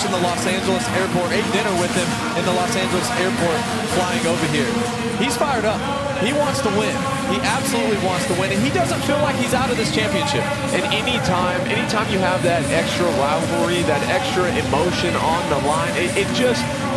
in the Los Angeles airport, ate dinner with him in the Los Angeles airport flying over here. He's fired up. He wants to win. He absolutely wants to win, and he doesn't feel like he's out of this championship. And anytime you have that extra rivalry, that extra emotion on the line, it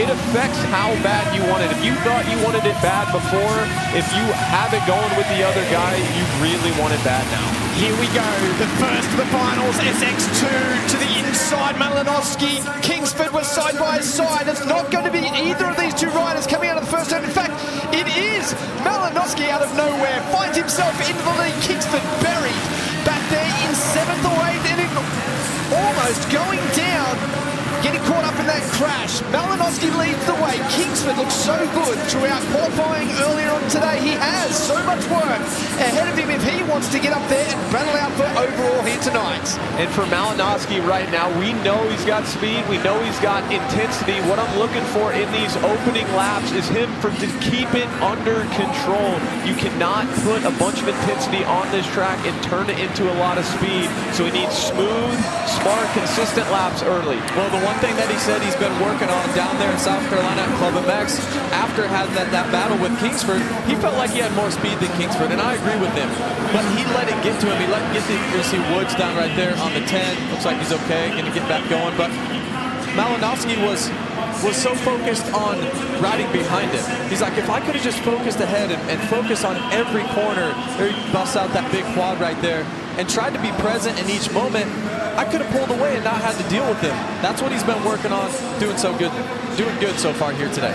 affects how bad you want it. If you thought you wanted it bad before, if you have it going with the other guy, you really want it bad now. Here we go, the first of the finals, SX2 to the inside, Malinowski, Kingsford was side by side. It's not going to be either of these two riders coming out of the first turn. In fact, it is Malinowski out of nowhere, finds himself into the lead. Kingsford buried back there in 7th or 8th, and almost going down, getting caught up in that crash. Malinowski leads the way. Kingsford looks so good throughout qualifying earlier on today. He has so much work ahead of him if he wants to get up there and battle out for overall here tonight. And for Malinowski right now, we know he's got speed, we know he's got intensity. What I'm looking for in these opening laps is him to keep it under control. You cannot put a bunch of intensity on this track and turn it into a lot of speed. So he needs smooth, smart, consistent laps early. Well, the one thing that he said he's been working on down there in South Carolina at Club MX, after having that battle with Kingsford, he felt like he had more speed than Kingsford, and I agree with him. But he let it get to him. He let it get to, you see Woods down right there on the 10. Looks like he's okay, going to get back going. But Malinowski was so focused on riding behind him. He's like, if I could have just focused ahead and focused on every corner, there he busts out that big quad right there, and tried to be present in each moment, I could have pulled away and not had to deal with him. That's what he's been working on, doing good so far here today.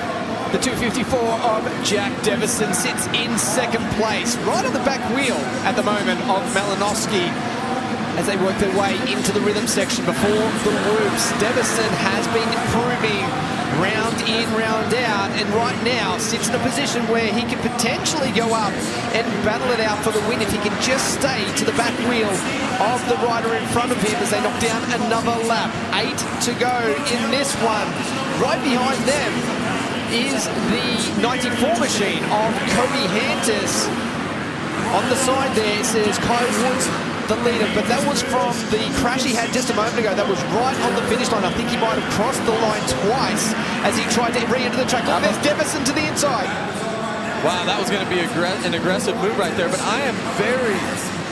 The 254 of Jack Devison sits in 2nd place, right on the back wheel at the moment of Malinowski as they work their way into the rhythm section before the loops. Devison has been improving round in, round out, and right now sits in a position where he can potentially go up and battle it out for the win if he can just stay to the back wheel of the rider in front of him as they knock down another lap. 8 to go in this one. Right behind them is the 94 machine of Cody Hantis. On the side there it says Kyle Woods, the leader, but that was from the crash he had just a moment ago. That was right on the finish line. I think he might have crossed the line twice as he tried to re-enter the track. Look, there's Devison to the inside. Wow, that was going to be an aggressive move right there, but I am very,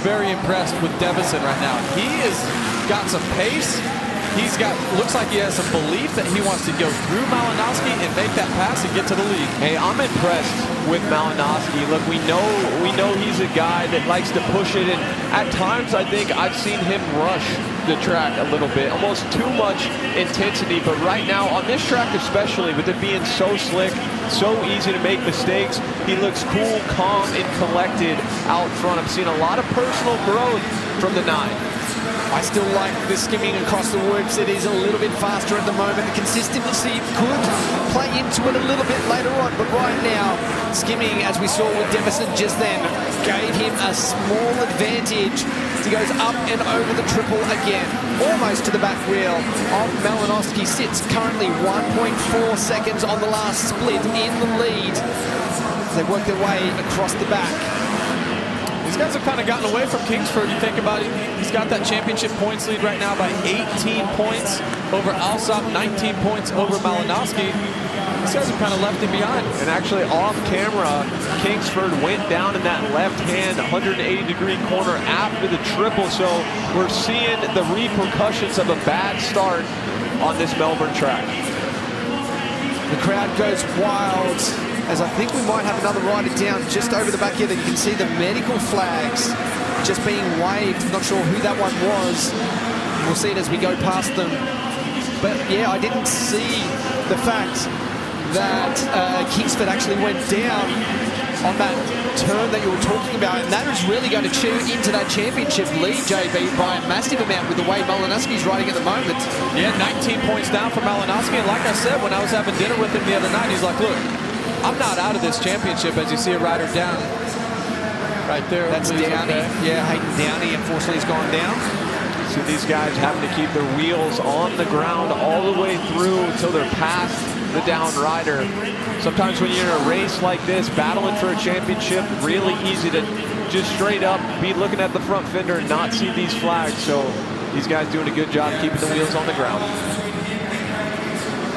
very impressed with Devison right now. He has got some pace. He's got, looks like he has some belief that he wants to go through Malinowski and make that pass and get to the lead. Hey, I'm impressed with Malinowski. Look, we know he's a guy that likes to push it, and at times I think I've seen him rush the track a little bit, almost too much intensity. But right now on this track especially, with it being so slick, so easy to make mistakes, he looks cool, calm, and collected out front. I'm seeing a lot of personal growth from the 9. I still like the skimming across the whoops. It is a little bit faster at the moment. The consistency could play into it a little bit later on, but right now, skimming, as we saw with Devison just then, gave him a small advantage. He goes up and over the triple again, almost to the back wheel of Malinowski. Sits currently 1.4 seconds on the last split in the lead as they work their way across the back. These guys have kind of gotten away from Kingsford. You think about it, he's got that championship points lead right now by 18 points over Alsop, 19 points over Malinowski. These guys have kind of left him behind. And actually off camera, Kingsford went down in that left-hand 180-degree corner after the triple. So we're seeing the repercussions of a bad start on this Melbourne track. The crowd goes wild, as I think we might have another rider down just over the back here that you can see the medical flags just being waved. I'm not sure who that one was. We'll see it as we go past them. But yeah, I didn't see the fact that Kingsford actually went down on that turn that you were talking about, and that is really going to chew into that championship lead, JB, by a massive amount with the way Malinowski's riding at the moment. Yeah, 19 points down for Malinowski, and like I said, when I was having dinner with him the other night, he's like, look, I'm not out of this championship, as you see a rider down right there. That's Downey. Okay. Yeah, Hayden Downey, unfortunately, has gone down. See these guys having to keep their wheels on the ground all the way through until they're past the down rider. Sometimes when you're in a race like this, battling for a championship, really easy to just straight up be looking at the front fender and not see these flags. So these guys doing a good job keeping the wheels on the ground.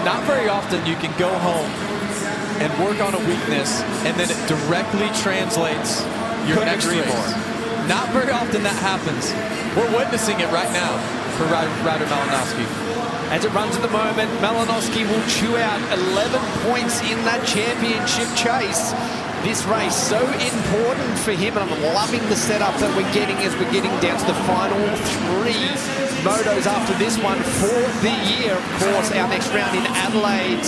Not very often you can go home and work on a weakness, and then it directly translates your next race. Not very often that happens. We're witnessing it right now for Ryder Malinowski. As it runs at the moment, Malinowski will chew out 11 points in that championship chase. This race so important for him, and I'm loving the setup that we're getting as we're getting down to the final 3 motos after this one for the year. Of course, our next round in Adelaide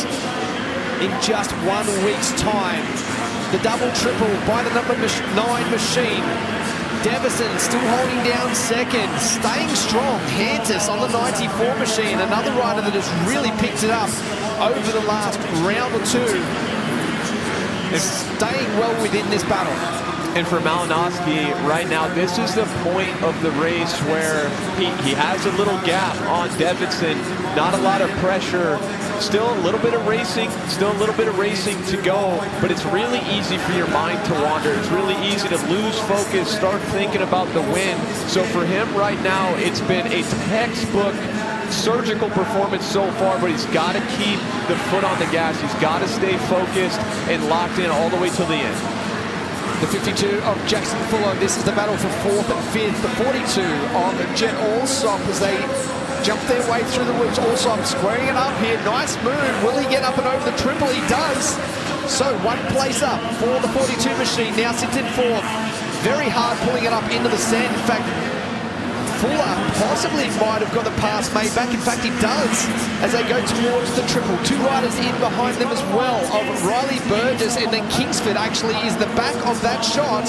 in just 1 week's time. The double triple by the number 9 machine. Devison still holding down second, staying strong. Hantis on the 94 machine, another rider that has really picked it up over the last round or two. Is staying well within this battle. And for Malinowski, right now, this is the point of the race where he has a little gap on Davidson. Not a lot of pressure. Still a little bit of racing to go, but it's really easy for your mind to wander. It's really easy to lose focus, start thinking about the win. So for him right now, it's been a textbook surgical performance so far, but he's got to keep the foot on the gas. He's got to stay focused and locked in all the way till the end. The 52 of Jackson Fuller. This is the battle for 4th and 5th. The 42 of Jet Allsop as they jump their way through the woods. Allsop squaring it up here. Nice move. Will he get up and over the triple? He does. So 1 place up for the 42 machine. Now sits in 4th. Very hard pulling it up into the sand. In fact, Fuller possibly might have got the pass made back. In fact, he does as they go towards the triple. 2 riders in behind them as well of Riley Burgess, and then Kingsford actually is the back of that shot.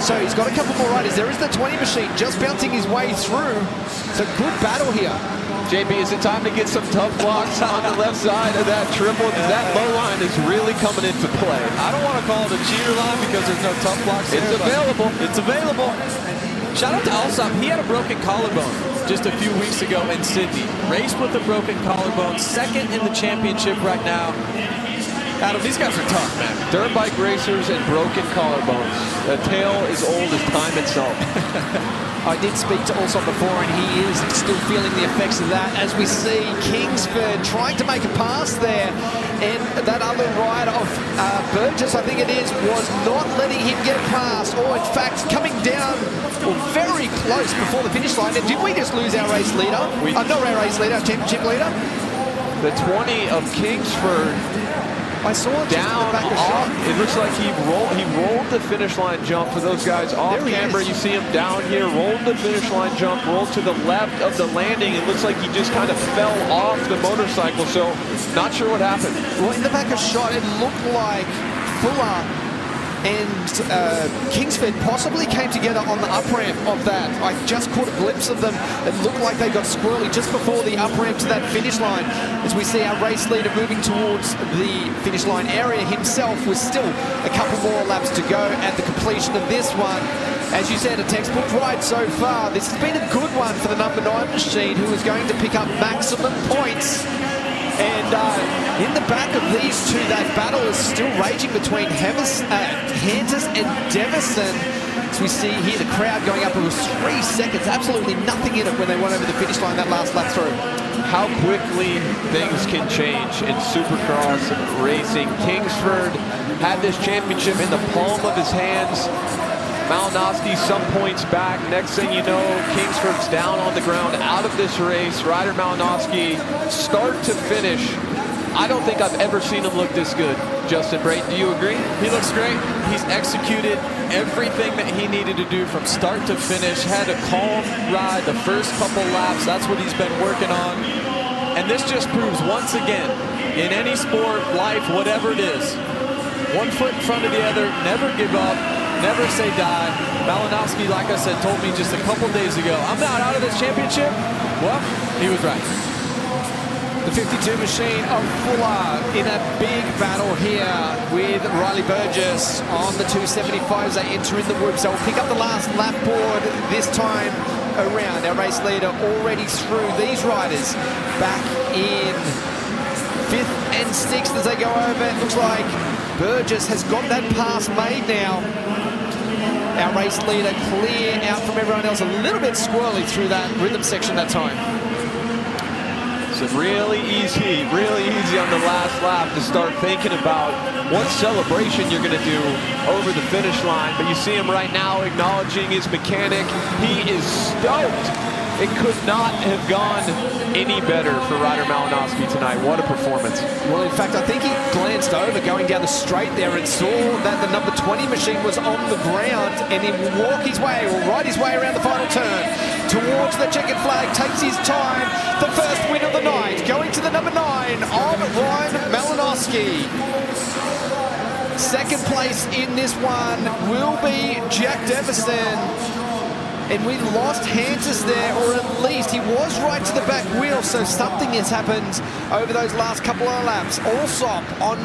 So he's got a couple more riders. There is the 20 machine just bouncing his way through. It's a good battle here. JB, is it time to get some tough blocks on the left side of that triple? Because that low line is really coming into play. I don't want to call it a cheater line because there's no tough blocks there. It's available. It's available. Shout out to Alsop. He had a broken collarbone just a few weeks ago in Sydney. Raced with a broken collarbone. 2nd in the championship right now. Adam, these guys are tough, man. Dirt bike racers and broken collarbones. A tale as old as time itself. I did speak to Allsop before, and he is still feeling the effects of that as we see Kingsford trying to make a pass there. And that other rider of Burgess, I think it is, was not letting him get past, or in fact coming down very close before the finish line. And did we just lose our race leader? Not our race leader, our championship leader. The 20 of Kingsford. I saw it down back off. It looks like he rolled the finish line jump for those guys off camera. You see him down here, rolled the finish line jump, rolled to the left of the landing. It looks like he just kind of fell off the motorcycle, so not sure what happened. Well, in the back of shot, it looked like Fuller and Kingsford possibly came together on the up ramp of that. I just caught a glimpse of them. It looked like they got squirrely just before the up ramp to that finish line. As we see our race leader moving towards the finish line area himself, with still a couple more laps to go at the completion of this one. As you said, a textbook ride so far. This has been a good one for the number 9 machine, who is going to pick up maximum points. And in the back of these two, that battle is still raging between Hantis and Devison. As we see here, the crowd going up. It was 3 seconds, absolutely nothing in it when they went over the finish line that last lap through. How quickly things can change in Supercross racing. Kingsford had this championship in the palm of his hands. Malinowski some points back. Next thing you know, Kingsford's down on the ground, out of this race. Ryder Malinowski, start to finish, I don't think I've ever seen him look this good. Justin Brayton, do you agree? He looks great. He's executed everything that he needed to do from start to finish. Had a calm ride the first couple laps. That's what he's been working on. And this just proves once again, in any sport, life, whatever it is, 1 foot in front of the other, never give up. Never say die. Malinowski, like I said, told me just a couple days ago, I'm not out of this championship. Well, he was right. The 52 machine of Fuller in a big battle here with Riley Burgess on the 275s. They enter in the woods. They'll pick up the last lap board this time around. Our race leader already through these riders back in 5th and 6th as they go over. It looks like Burgess has got that pass made now. Our race leader clear out from everyone else, a little bit squirrely through that rhythm section that time. Davison. Really easy on the last lap to start thinking about what celebration you're going to do over the finish line. But you see him right now acknowledging his mechanic. He is stoked. It could not have gone any better for Ryder Malinowski tonight. What a performance. Well, in fact, I think he glanced over going down the straight there and saw that the number 20 machine was on the ground, and he will walk his way, or ride his way around the final turn towards the checkered flag, takes his time. The first win of the night going to the number 9 of Ryan Malinowski. Second place in this one will be Jack Davison. And we lost Hantis there, or at least he was right to the back wheel, so something has happened over those last couple of laps. Allsop on